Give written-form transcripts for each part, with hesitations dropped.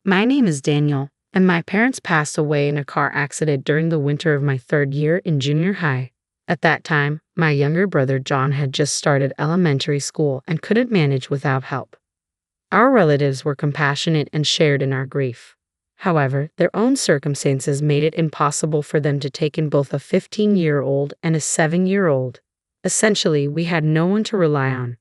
My name is Daniel, and my parents passed away in a car accident during the winter of my third year in junior high. At that time, my younger brother John had just started elementary school and couldn't manage without help. Our relatives were compassionate and shared in our grief. However, their own circumstances made it impossible for them to take in both a 15-year-old and a 7-year-old. Essentially, we had no one to rely on.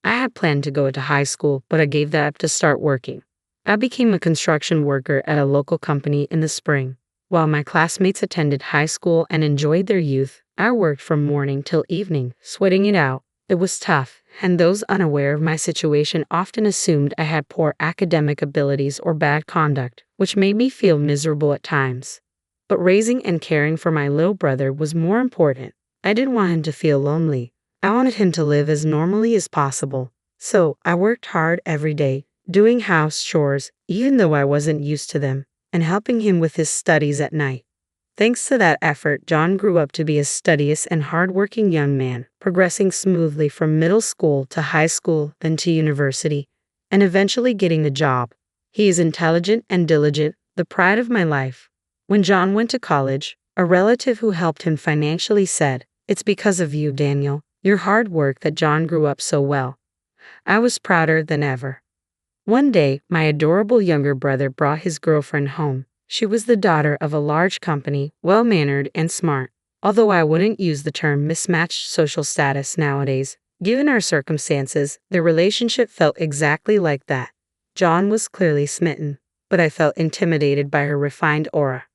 I had planned to go to high school, but I gave that up to start working. I became a construction worker at a local company in the spring. While my classmates attended high school and enjoyed their youth, I worked from morning till evening, sweating it out. It was tough, and those unaware of my situation often assumed I had poor academic abilities or bad conduct, which made me feel miserable at times. But raising and caring for my little brother was more important. I didn't want him to feel lonely. I wanted him to live as normally as possible. So I worked hard every day, doing house chores, even though I wasn't used to them, and helping him with his studies at night. Thanks to that effort, John grew up to be a studious and hardworking young man, progressing smoothly from middle school to high school, then to university, and eventually getting a job. He is intelligent and diligent, the pride of my life. When John went to college, a relative who helped him financially said, "It's because of you, Daniel, your hard work that John grew up so well." I was prouder than ever. One day, my adorable younger brother brought his girlfriend home. She was the daughter of a large company, well-mannered and smart. Although I wouldn't use the term mismatched social status nowadays, given our circumstances, the relationship felt exactly like that. John was clearly smitten, but I felt intimidated by her refined aura.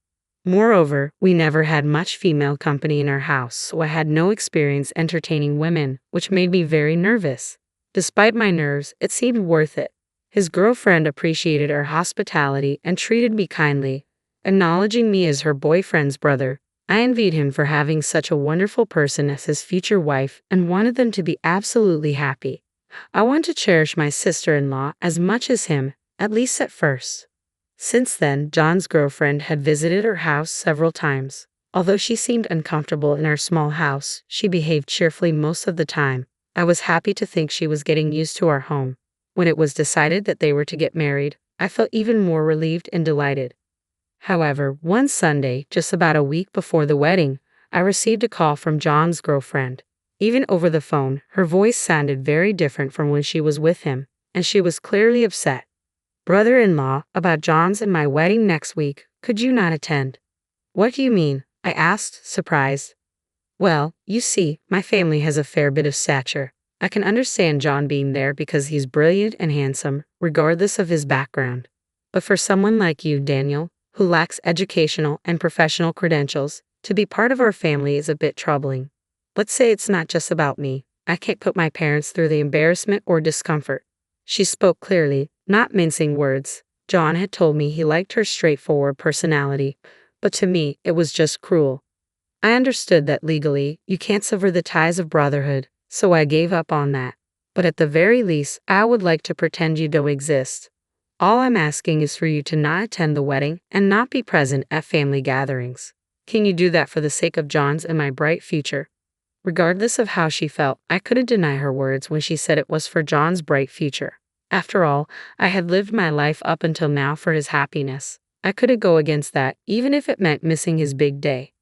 Moreover, we never had much female company in our house, so I had no experience entertaining women, which made me very nervous. Despite my nerves, it seemed worth it. His girlfriend appreciated our hospitality and treated me kindly, acknowledging me as her boyfriend's brother. I envied him for having such a wonderful person as his future wife and wanted them to be absolutely happy. I want to cherish my sister-in-law as much as him, at least at first. Since then, John's girlfriend had visited our house several times. Although she seemed uncomfortable in our small house, she behaved cheerfully most of the time. I was happy to think she was getting used to our home. When it was decided that they were to get married, I felt even more relieved and delighted. However, one Sunday, just about a week before the wedding, I received a call from John's girlfriend. Even over the phone, her voice sounded very different from when she was with him, and she was clearly upset. "Brother-in-law, about John's and my wedding next week, could you not attend?" "What do you mean?" I asked, surprised. "Well, you see, my family has a fair bit of stature. I can understand John being there because he's brilliant and handsome, regardless of his background. But for someone like you, Daniel, who lacks educational and professional credentials, to be part of our family is a bit troubling. Let's say it's not just about me. I can't put my parents through the embarrassment or discomfort." She spoke clearly, not mincing words. John had told me he liked her straightforward personality, but to me, it was just cruel. I understood that legally, you can't sever the ties of brotherhood, so I gave up on that. But at the very least, I would like to pretend you don't exist. All I'm asking is for you to not attend the wedding and not be present at family gatherings. Can you do that for the sake of John's and my bright future? Regardless of how she felt, I couldn't deny her words when she said it was for John's bright future. After all, I had lived my life up until now for his happiness. I couldn't go against that, even if it meant missing his big day.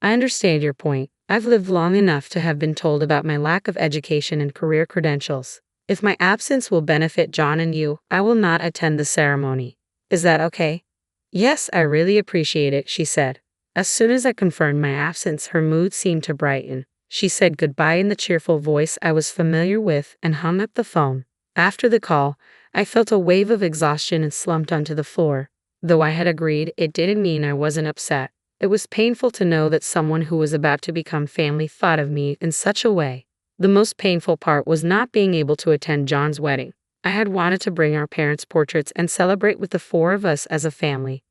I understand your point. I've lived long enough to have been told about my lack of education and career credentials. If my absence will benefit John and you, I will not attend the ceremony. Is that okay?" "Yes, I really appreciate it," she said. As soon as I confirmed my absence, her mood seemed to brighten. She said goodbye in the cheerful voice I was familiar with and hung up the phone. After the call, I felt a wave of exhaustion and slumped onto the floor. Though I had agreed, it didn't mean I wasn't upset. It was painful to know that someone who was about to become family thought of me in such a way. The most painful part was not being able to attend John's wedding. I had wanted to bring our parents' portraits and celebrate with the four of us as a family.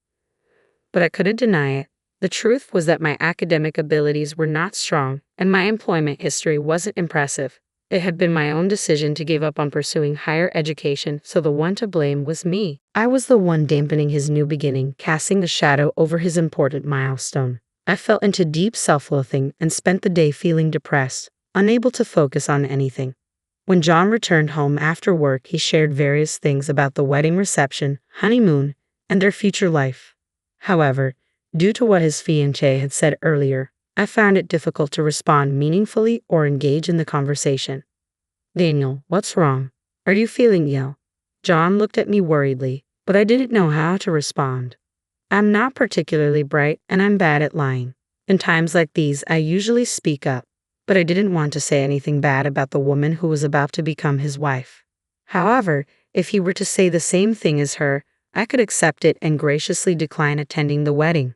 But I couldn't deny it. The truth was that my academic abilities were not strong, and my employment history wasn't impressive. It had been my own decision to give up on pursuing higher education, so the one to blame was me. I was the one dampening his new beginning, casting a shadow over his important milestone. I fell into deep self-loathing and spent the day feeling depressed, unable to focus on anything. When John returned home after work, he shared various things about the wedding reception, honeymoon, and their future life. However, due to what his fiancée had said earlier, I found it difficult to respond meaningfully or engage in the conversation. Daniel, what's wrong? Are you feeling ill? John looked at me worriedly, but I didn't know how to respond. I'm not particularly bright and I'm bad at lying. In times like these, I usually speak up, but I didn't want to say anything bad about the woman who was about to become his wife. However, if he were to say the same thing as her, I could accept it and graciously decline attending the wedding.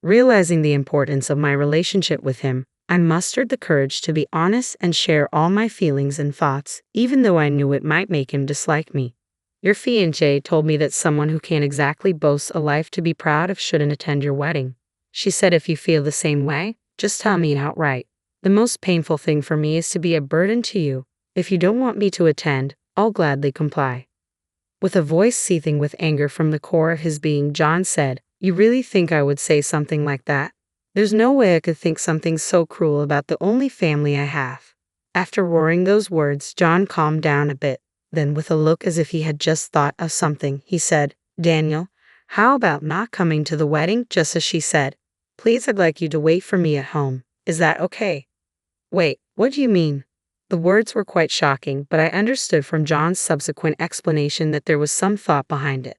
Realizing the importance of my relationship with him, I mustered the courage to be honest and share all my feelings and thoughts, even though I knew it might make him dislike me. Your fiancée told me that someone who can't exactly boast a life to be proud of shouldn't attend your wedding. She said if you feel the same way, just tell me outright. The most painful thing for me is to be a burden to you. If you don't want me to attend, I'll gladly comply. With a voice seething with anger from the core of his being, John said, You really think I would say something like that? There's no way I could think something so cruel about the only family I have. After roaring those words, John calmed down a bit. Then, with a look as if he had just thought of something, he said, Daniel, how about not coming to the wedding just as she said? Please, I'd like you to wait for me at home. Is that okay? Wait, what do you mean? The words were quite shocking, but I understood from John's subsequent explanation that there was some thought behind it.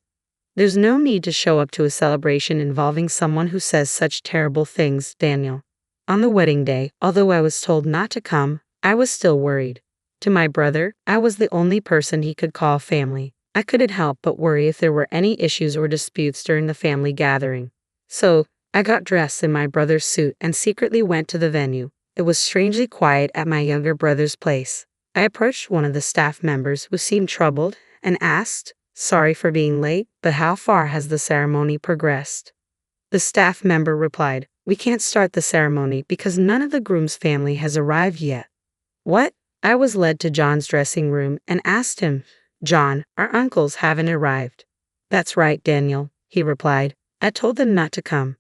There's no need to show up to a celebration involving someone who says such terrible things, Daniel. On the wedding day, although I was told not to come, I was still worried. To my brother, I was the only person he could call family. I couldn't help but worry if there were any issues or disputes during the family gathering. So, I got dressed in my brother's suit and secretly went to the venue. It was strangely quiet at my younger brother's place. I approached one of the staff members who seemed troubled and asked, Sorry for being late, but how far has the ceremony progressed? The staff member replied, We can't start the ceremony because none of the groom's family has arrived yet. What? I was led to John's dressing room and asked him, John, our uncles haven't arrived. That's right, Daniel, he replied. I told them not to come.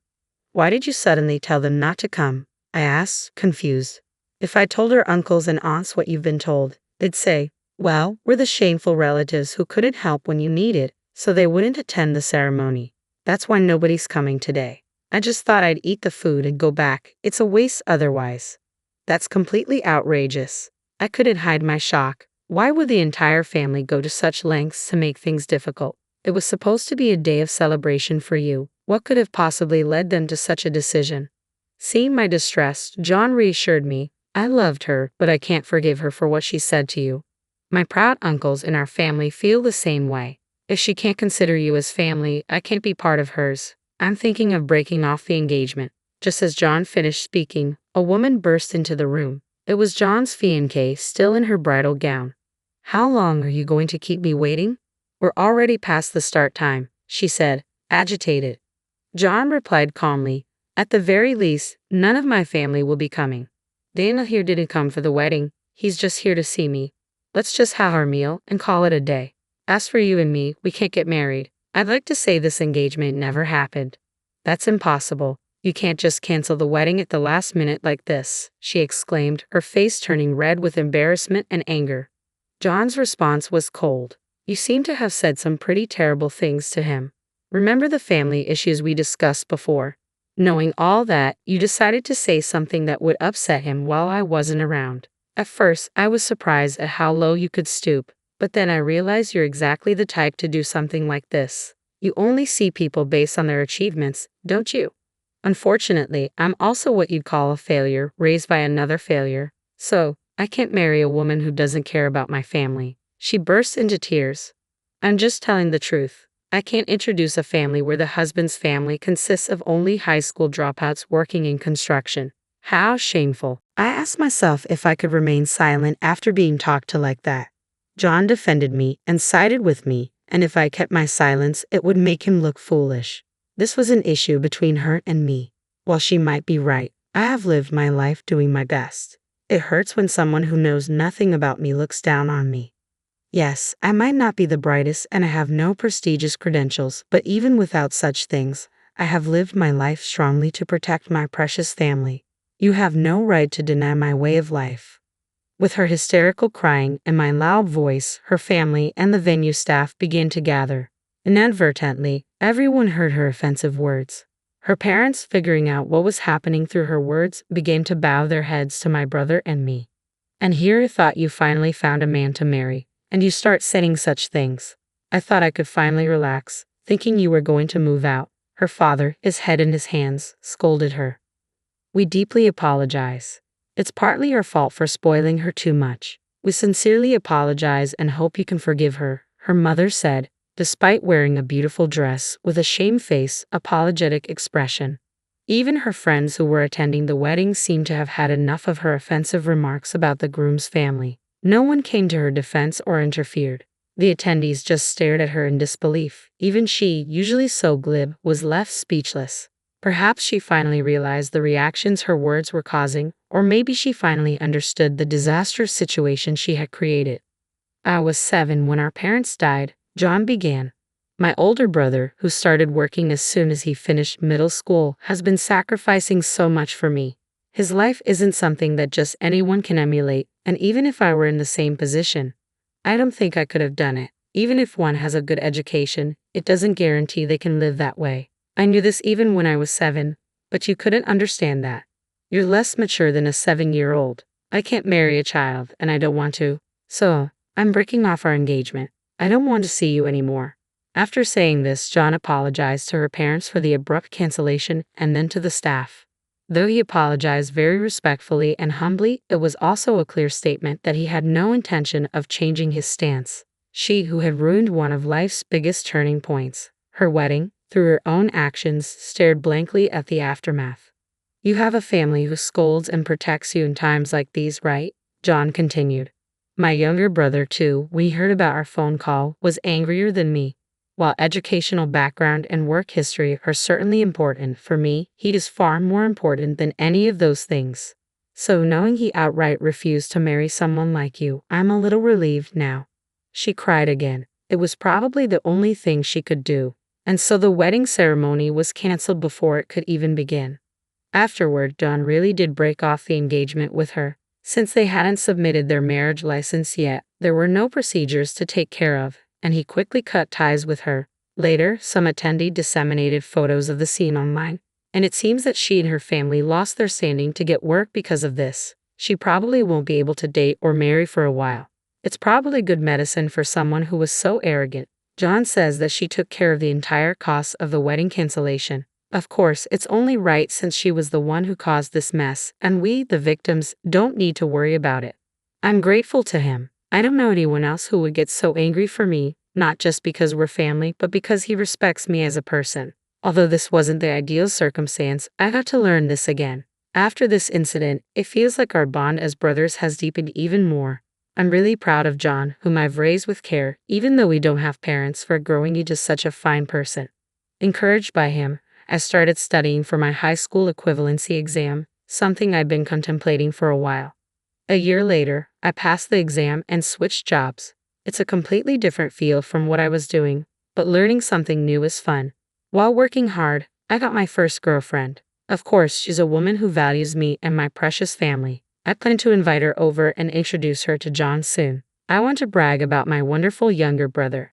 Why did you suddenly tell them not to come? I asked, confused. If I told our uncles and aunts what you've been told, they'd say, Well, we're the shameful relatives who couldn't help when you needed, so they wouldn't attend the ceremony. That's why nobody's coming today. I just thought I'd eat the food and go back. It's a waste otherwise. That's completely outrageous. I couldn't hide my shock. Why would the entire family go to such lengths to make things difficult? It was supposed to be a day of celebration for you. What could have possibly led them to such a decision? Seeing my distress, John reassured me. I loved her, but I can't forgive her for what she said to you. My proud uncles in our family feel the same way. If she can't consider you as family, I can't be part of hers. I'm thinking of breaking off the engagement. Just as John finished speaking, a woman burst into the room. It was John's fiancée, still in her bridal gown. How long are you going to keep me waiting? We're already past the start time, she said, agitated. John replied calmly, At the very least, none of my family will be coming. Daniel here didn't come for the wedding. He's just here to see me. Let's just have our meal and call it a day. As for you and me, we can't get married. I'd like to say this engagement never happened. That's impossible. You can't just cancel the wedding at the last minute like this, she exclaimed, her face turning red with embarrassment and anger. John's response was cold. You seem to have said some pretty terrible things to him. Remember the family issues we discussed before? Knowing all that, you decided to say something that would upset him while I wasn't around. At first, I was surprised at how low you could stoop, but then I realized you're exactly the type to do something like this. You only see people based on their achievements, don't you? Unfortunately, I'm also what you'd call a failure, raised by another failure. So, I can't marry a woman who doesn't care about my family. She burst into tears. I'm just telling the truth. I can't introduce a family where the husband's family consists of only high school dropouts working in construction. How shameful. I asked myself if I could remain silent after being talked to like that. John defended me and sided with me, and if I kept my silence, it would make him look foolish. This was an issue between her and me. While she might be right, I have lived my life doing my best. It hurts when someone who knows nothing about me looks down on me. Yes, I might not be the brightest and I have no prestigious credentials, but even without such things, I have lived my life strongly to protect my precious family. You have no right to deny my way of life. With her hysterical crying and my loud voice, her family and the venue staff began to gather. Inadvertently, Everyone heard her offensive words. Her parents, figuring out what was happening through her words, began to bow their heads to my brother and me. And here I thought you finally found a man to marry, and you start saying such things. I thought I could finally relax, thinking you were going to move out. Her father, his head in his hands, scolded her. We deeply apologize. It's partly our fault for spoiling her too much. We sincerely apologize and hope you can forgive her, her mother said, despite wearing a beautiful dress with a shamefaced, apologetic expression. Even her friends who were attending the wedding seemed to have had enough of her offensive remarks about the groom's family. No one came to her defense or interfered. The attendees just stared at her in disbelief. Even she, usually so glib, was left speechless. Perhaps she finally realized the reactions her words were causing, or maybe she finally understood the disastrous situation she had created. I was 7 when our parents died, John began. My older brother, who started working as soon as he finished middle school, has been sacrificing so much for me. His life isn't something that just anyone can emulate, and even if I were in the same position, I don't think I could have done it. Even if one has a good education, it doesn't guarantee they can live that way. I knew this even when I was 7, but you couldn't understand that. You're less mature than a 7-year-old. I can't marry a child, and I don't want to. So, I'm breaking off our engagement. I don't want to see you anymore. After saying this, John apologized to her parents for the abrupt cancellation and then to the staff. Though he apologized very respectfully and humbly, it was also a clear statement that he had no intention of changing his stance. She, who had ruined one of life's biggest turning points, her wedding, through her own actions, stared blankly at the aftermath. You have a family who scolds and protects you in times like these, right? John continued. My younger brother, too, when he heard about our phone call, was angrier than me. While educational background and work history are certainly important, for me, he is far more important than any of those things. So knowing he outright refused to marry someone like you, I'm a little relieved now. She cried again. It was probably the only thing she could do. And so the wedding ceremony was canceled before it could even begin. Afterward, John really did break off the engagement with her. Since they hadn't submitted their marriage license yet, there were no procedures to take care of, and he quickly cut ties with her. Later, some attendee disseminated photos of the scene online, and it seems that she and her family lost their standing to get work because of this. She probably won't be able to date or marry for a while. It's probably good medicine for someone who was so arrogant. John says that she took care of the entire cost of the wedding cancellation. Of course, it's only right since she was the one who caused this mess, and we, the victims, don't need to worry about it. I'm grateful to him. I don't know anyone else who would get so angry for me, not just because we're family, but because he respects me as a person. Although this wasn't the ideal circumstance, I got to learn this again. After this incident, it feels like our bond as brothers has deepened even more. I'm really proud of John, whom I've raised with care, even though we don't have parents, for growing into such a fine person. Encouraged by him, I started studying for my high school equivalency exam, something I'd been contemplating for a while. A year later, I passed the exam and switched jobs. It's a completely different field from what I was doing, but learning something new is fun. While working hard, I got my first girlfriend. Of course, she's a woman who values me and my precious family. I plan to invite her over and introduce her to John soon. I want to brag about my wonderful younger brother.